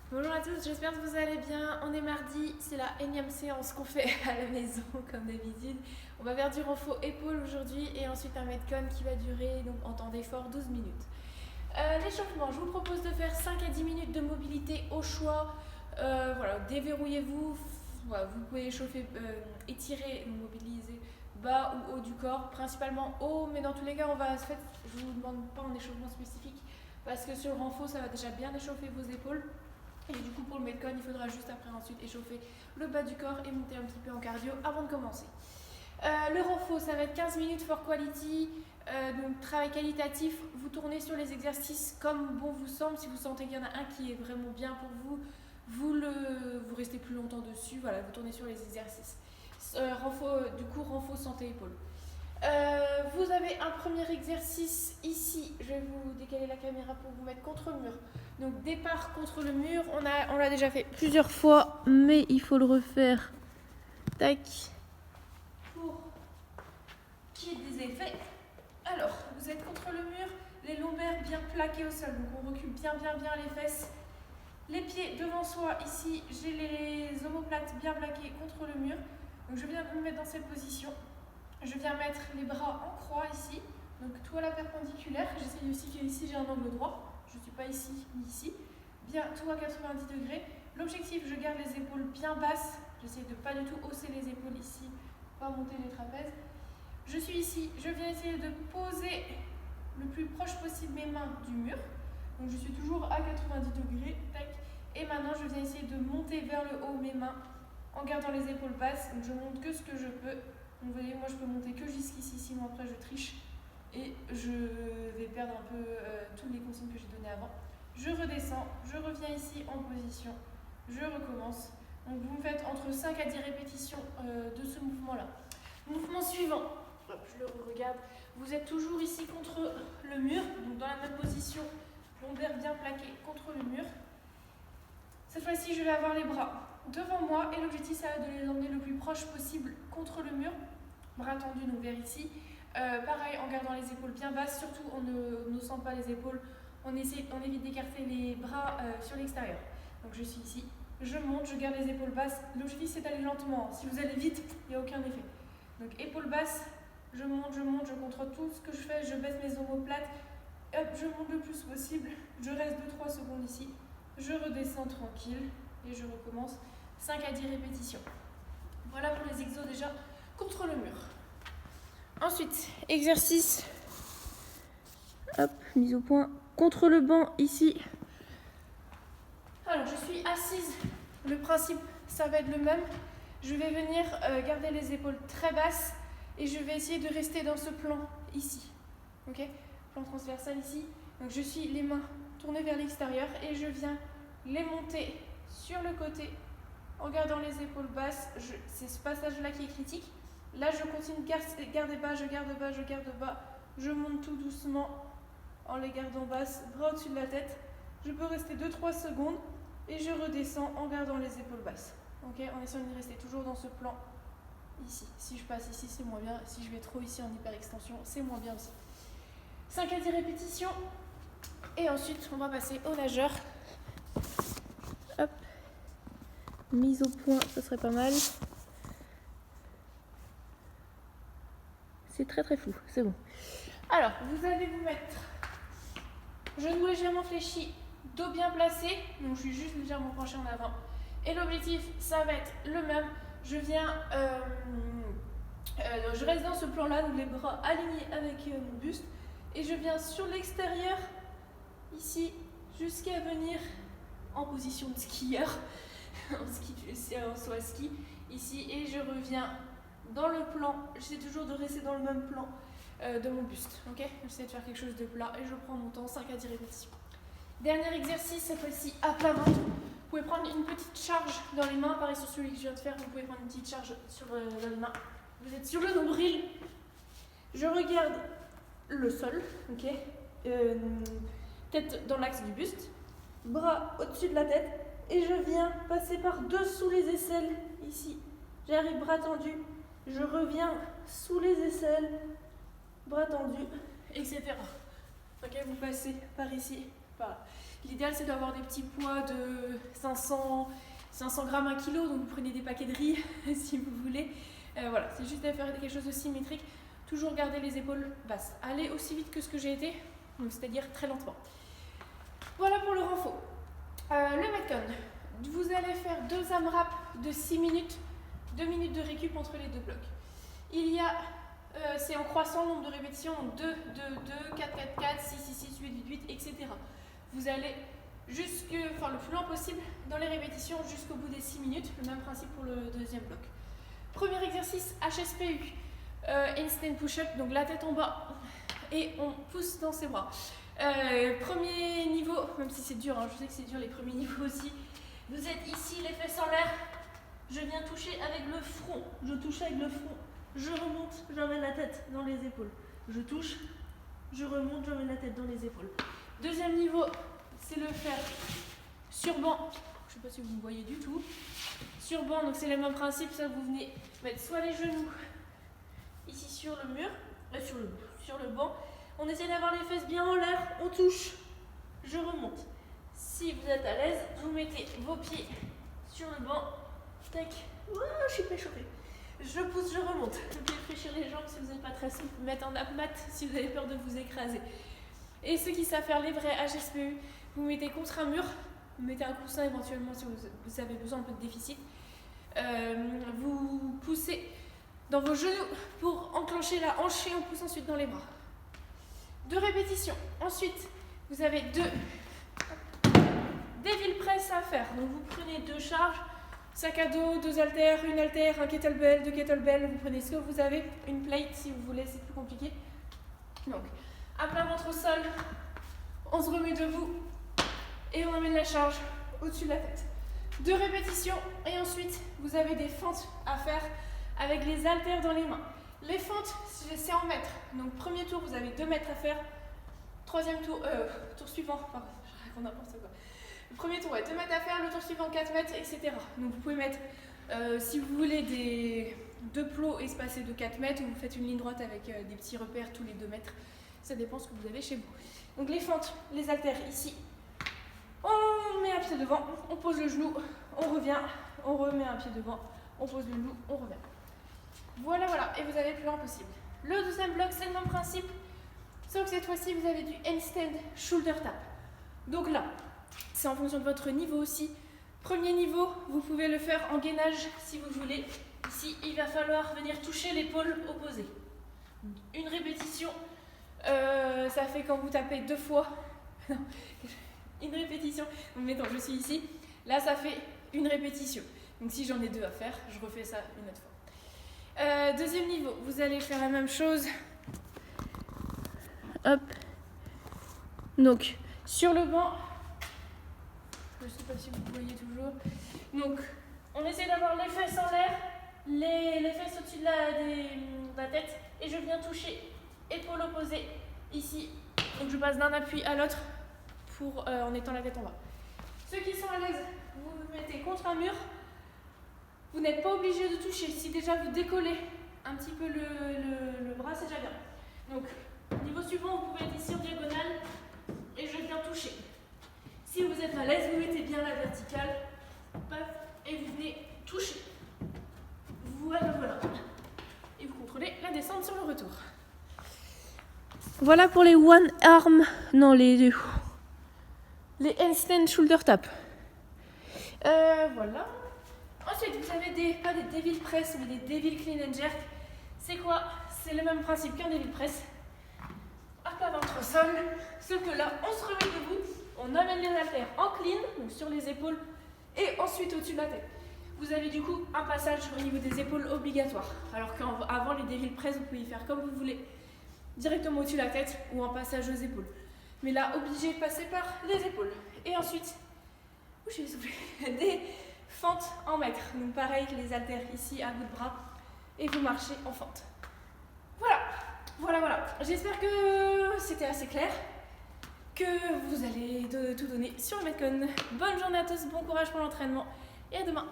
Bonjour à tous, j'espère que vous allez bien. On est mardi, c'est la énième séance qu'on fait à la maison comme d'habitude. On va faire du renfort épaule aujourd'hui et ensuite un metcon qui va durer donc en temps d'effort 12 minutes. L'échauffement, je vous propose de faire 5 à 10 minutes de mobilité au choix. Voilà, déverrouillez-vous. Voilà, vous pouvez échauffer, étirer, mobiliser bas ou haut du corps, principalement haut, mais dans tous les cas, je vous demande pas un échauffement spécifique parce que sur le renfort, ça va déjà bien échauffer vos épaules. Et du coup, pour le metcon, il faudra juste après ensuite échauffer le bas du corps et monter un petit peu en cardio avant de commencer. Le renfort, ça va être 15 minutes for quality, donc travail qualitatif. Vous tournez sur les exercices comme bon vous semble. Si vous sentez qu'il y en a un qui est vraiment bien pour vous, vous restez plus longtemps dessus. Voilà, vous tournez sur les exercices. Renfort santé épaule. Vous avez un premier exercice ici. Je vais vous décaler la caméra pour vous mettre contre le mur. Donc départ contre le mur. On l'a déjà fait plusieurs fois, mais il faut le refaire. Tac. Pour qu'il y ait des effets. Alors, vous êtes contre le mur, les lombaires bien plaqués au sol. Donc on recule bien les fesses. Les pieds devant soi. Ici, j'ai les omoplates bien plaqués contre le mur. Donc je viens de me mettre dans cette position. Je viens mettre les bras en croix ici, donc tout à la perpendiculaire. J'essaye aussi qu'ici j'ai un angle droit. Je ne suis pas ici ni ici. Bien tout à 90 degrés. L'objectif, je garde les épaules bien basses. J'essaye de ne pas du tout hausser les épaules ici, pas monter les trapèzes. Je suis ici. Je viens essayer de poser le plus proche possible mes mains du mur. Donc je suis toujours à 90 degrés. Tac. Et maintenant, je viens essayer de monter vers le haut mes mains en gardant les épaules basses. Donc je monte que ce que je peux. Donc vous voyez, moi je peux monter que jusqu'ici, sinon après je triche et je vais perdre un peu toutes les consignes que j'ai données avant. Je redescends, je reviens ici en position, je recommence. Donc vous me faites entre 5 à 10 répétitions de ce mouvement-là. Mouvement suivant, hop, je le regarde. Vous êtes toujours ici contre le mur, donc dans la même position, lombaire bien plaqué contre le mur. Cette fois-ci, je vais avoir les bras devant moi et l'objectif, ça va de les emmener le plus proche possible contre le mur, bras tendus donc vers ici. Pareil, en gardant les épaules bien basses, surtout on ne sent pas les épaules, on évite d'écarter les bras sur l'extérieur. Donc je suis ici, je monte, je garde les épaules basses. L'objectif, c'est d'aller lentement. Si vous allez vite, il n'y a aucun effet. Donc épaules basses, je monte, je contrôle tout ce que je fais, je baisse mes omoplates, hop, je monte le plus possible, je reste 2-3 secondes ici. Je redescends tranquille et je recommence 5 à 10 répétitions. Voilà pour les exos déjà contre le mur. Ensuite, exercice, hop, mise au point, contre le banc ici. Alors, je suis assise, le principe, ça va être le même. Je vais venir garder les épaules très basses et je vais essayer de rester dans ce plan ici. Ok ? Plan transversal ici. Donc, je suis les mains tournées vers l'extérieur et je viens les monter sur le côté en gardant les épaules basses. C'est ce passage-là qui est critique. Là, je continue de garder bas, je garde bas, je garde bas. Je monte tout doucement en les gardant basses, bras au-dessus de la tête. Je peux rester 2-3 secondes et je redescends en gardant les épaules basses. Okay, en essayant de rester toujours dans ce plan ici. Si je passe ici, c'est moins bien. Si je vais trop ici en hyperextension, c'est moins bien aussi. 5 à 10 répétitions. Et ensuite, on va passer au nageur. Hop. Mise au point, ce serait pas mal. C'est très flou, c'est bon. Alors, vous allez vous mettre genoux légèrement fléchis, dos bien placé. Donc, je suis juste légèrement penchée en avant. Et l'objectif, ça va être le même. Je reste dans ce plan-là, donc les bras alignés avec mon buste. Et je viens sur l'extérieur, ici, jusqu'à venir en position de skieur. En soit ski, ici. Et je reviens dans le plan. J'essaie toujours de rester dans le même plan de mon buste. Okay, j'essaie de faire quelque chose de plat et je prends mon temps, 5 à 10 répétitions. Dernier exercice, cette fois-ci à plat ventre. Vous pouvez prendre une petite charge dans les mains, pareil sur celui que je viens de faire, vous pouvez prendre une petite charge dans les mains. Vous êtes sur le nombril, je regarde le sol, ok, tête dans l'axe du buste, bras au-dessus de la tête, et je viens passer par dessous les aisselles, ici. J'arrive bras tendus, je reviens sous les aisselles, bras tendus, etc. Ok, vous passez par ici, par là. L'idéal c'est d'avoir des petits poids de 500 grammes, 1 kg, donc vous prenez des paquets de riz si vous voulez. Voilà, c'est juste de faire quelque chose de symétrique. Toujours garder les épaules basses. Allez aussi vite que ce que j'ai été, donc c'est-à-dire très lentement. Voilà pour le renfort. Le Metcon. Vous allez faire 2 AMRAP de 6 minutes, 2 minutes de récup entre les 2 blocs. Il y a, c'est en croissant le nombre de répétitions, 2, 2, 2, 4, 4, 4, 6, 6, 6, 8, 8, 8, etc. Vous allez le plus loin possible dans les répétitions jusqu'au bout des 6 minutes. Le même principe pour le deuxième bloc. Premier exercice, HSPU, Handstand Push-Up, donc la tête en bas et on pousse dans ses bras. Premier niveau, même si c'est dur, hein, je sais que c'est dur les premiers niveaux aussi. Vous êtes ici, les fesses en l'air. Je viens toucher avec le front. Je touche avec le front. Je remonte, j'emmène la tête dans les épaules. Je touche, je remonte, j'emmène la tête dans les épaules. Deuxième niveau, c'est le faire sur banc. Je ne sais pas si vous me voyez du tout. Sur banc, donc c'est le même principe. Ça, vous venez mettre soit les genoux ici sur le mur, sur le banc. On essaie d'avoir les fesses bien en l'air. On touche, je remonte. Si vous êtes à l'aise, vous mettez vos pieds sur le banc. Tac. Ouah, je suis pas chauffée. Je pousse, je remonte. Vous pouvez réfléchir les jambes si vous n'êtes pas très souple. Mettre en apmat si vous avez peur de vous écraser. Et ceux qui savent faire les vrais HSPU, vous mettez contre un mur. Vous mettez un coussin éventuellement si vous avez besoin un peu de déficit. Vous poussez dans vos genoux pour enclencher la hanche et on pousse ensuite dans les bras. 2 répétitions. Ensuite, vous avez 2 devil press à faire. Donc vous prenez 2 charges, sac à dos, 2 haltères, une haltère, un kettlebell, 2 kettlebells. Vous prenez ce que vous avez, une plate si vous voulez, c'est plus compliqué. Donc, à plat ventre au sol, on se remet debout et on amène la charge au-dessus de la tête. 2 répétitions et ensuite vous avez des fentes à faire avec les haltères dans les mains. Les fentes, c'est en mètres. Donc premier tour, vous avez 2 mètres à faire. Troisième tour, tour suivant, pardon, je raconte n'importe quoi. Le premier tour, 2 mètres à faire, le tour suivant 4 mètres, etc. Donc vous pouvez mettre, si vous voulez, des 2 plots espacés de 4 mètres, ou vous faites une ligne droite avec des petits repères tous les 2 mètres. Ça dépend ce que vous avez chez vous. Donc les fentes, les haltères ici. On met un pied devant, on pose le genou, on revient, on remet un pied devant, on pose le genou, on revient. Voilà, voilà, et vous avez le plus loin possible. Le deuxième bloc, c'est le même principe, sauf que cette fois-ci, vous avez du handstand shoulder tap. Donc là, c'est en fonction de votre niveau aussi. Premier niveau, vous pouvez le faire en gainage si vous voulez. Ici, il va falloir venir toucher l'épaule opposée. Une répétition, ça fait quand vous tapez 2 fois. Non, une répétition. Donc mettons, je suis ici. Là, ça fait une répétition. Donc si j'en ai 2 à faire, je refais ça une autre fois. Deuxième niveau, vous allez faire la même chose. Hop. Donc, sur le banc, je ne sais pas si vous voyez toujours. Donc, on essaie d'avoir les fesses en l'air, les fesses au-dessus de la tête, et je viens toucher épaule opposée ici. Donc, je passe d'un appui à l'autre en étant la tête en bas. Ceux qui sont à l'aise, vous vous mettez contre un mur. Vous n'êtes pas obligé de toucher. Si déjà vous décollez un petit peu le bras, c'est déjà bien. Donc, niveau suivant, vous pouvez être ici en diagonale et je viens toucher. Si vous êtes à l'aise, vous mettez bien la verticale et vous venez toucher. Voilà, voilà. Et vous contrôlez la descente sur le retour. Voilà pour les one arm, non les handstand shoulder tap. Voilà. Ensuite, vous avez pas des devil press, mais des devil clean and jerk. C'est quoi? C'est le même principe qu'un devil press. À plat ventre au sol. Sauf que là, on se remet debout. On amène les haltères en clean, donc sur les épaules, et ensuite au-dessus de la tête. Vous avez du coup un passage au niveau des épaules obligatoire. Alors qu'avant les devil press, vous pouvez faire comme vous voulez, directement au-dessus de la tête ou en passage aux épaules. Mais là, obligé de passer par les épaules. Et ensuite, je suis soufflée, des fentes en mètres. Donc pareil que les haltères ici à bout de bras. Et vous marchez en fente. Voilà, voilà, voilà. J'espère que c'était assez clair. Que vous allez tout donner sur le Metcon. Bonne journée à tous, bon courage pour l'entraînement. Et à demain.